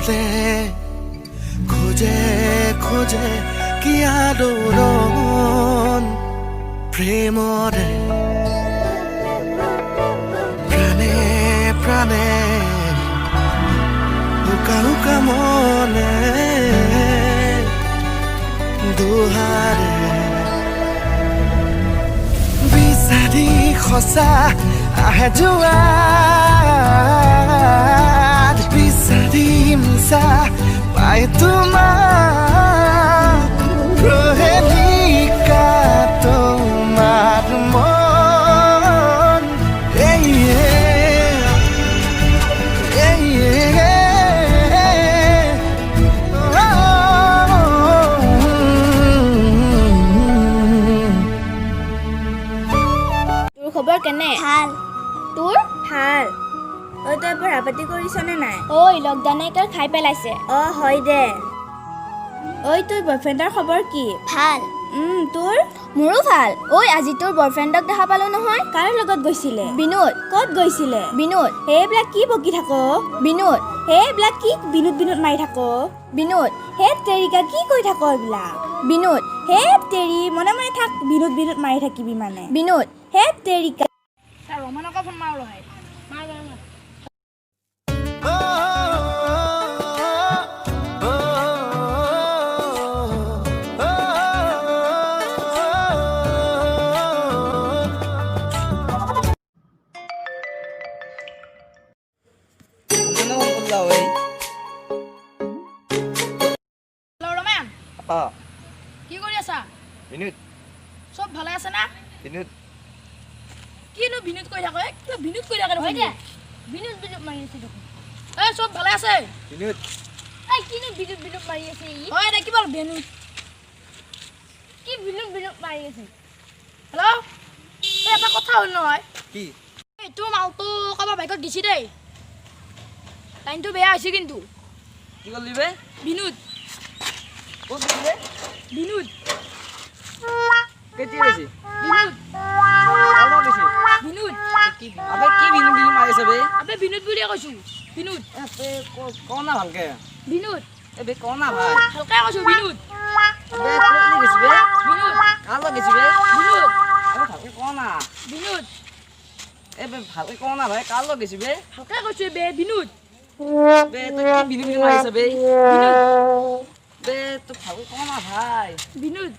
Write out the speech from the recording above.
বলে খোঁজে খোঁজে কি আলোড়ন প্ৰেমৰে প্ৰাণে প্ৰাণে উকা উকা মনে দুহাৰে বিচাৰি সঁচা আহে যোৱা বিচাৰি মিছা পাই তোমাৰ প্ৰহেলিকা তোমাৰ মন তোৰ খবৰ কেনে? ভাল তোৰ? ভাল তই পঢ়া পাতি কৰিছনে নাই? ঐ লকডাউনে একে খাই পেলাইছে। হয় দে। ঐ তোৰ বয়ফ্ৰেণ্ডৰ খবৰ কি? ভাল তোৰ? মোৰো ভাল। আজি তোৰ বয়ফ্ৰেণ্ডক দেখা পালো নহয়। কাৰ লগত গৈছিলে? বিনোদ। ক'ত গৈছিলে? বিনোদ। সেইবিলাক কি বকি থাক? বিনোদ। সেইবিলাক কি বিনোদ বিনোদ মাৰি থাক? বিনোদ। হে তেৰিকা কি কৈ থাক এইবিলাক? বিনোদ। হে তেৰি মনে মনে থাক বিনোদ বিনোদ মাৰি থাকিবি মানে। বিনোদ। হে তেৰিকা ৰমানকে ফোন মাৰো ৰহে কি কৰি আছা? বিনোদ চব ভালে আছে না? বিনোদ কিনো বিনোদ কৈ থাকে? কিয় বিনোদ কৈ থাকে দেখোন? বিনোদ বিনোদ মাৰি আছে দেখোন। চব ভালে আছে? বিনোদ কিনো বিনোদ বিনোদ মাৰি আছে হয় দে কিবা বিনোদ কি বিনোদ বিনোদ মাৰি আছে? হেল্ল' এটা কথা হ'ল নহয় কি তোৰ মালটো কাৰোবাৰ বাইকত দিছি দেই লাইনটো বেয়া হৈছে কিন্তু কি কৰিলি বে বিনোদ ক'ত গৈছিলে বিনোদ কেতিয়া গৈছে বিনোদ অলপ গৈছে বিনোদ আবে কি বিনোদ বিনোদ মাৰি আছে বে আবে বিনোদ বুলিয়ে কৈছো বিনোদ কওঁ না ভালকে বিনোদ বে কওঁ না ভাই ভালকে কৈছো বিনোদ বে ক'ত গৈছে বে বিনোদ কাৰ লগত গৈছে বে বিনোদ আবে ভালকে কওঁ না বিনোদ বে ভালকে কওঁ না ভাই কাৰ লগত গৈছে বে ভালকে কৈছো বে বিনোদ বে তই কি বিনোদ বিনোদ মাৰি আছে বে বিনোদ বে তই ভালকে কওঁ না ভাই বিনোদ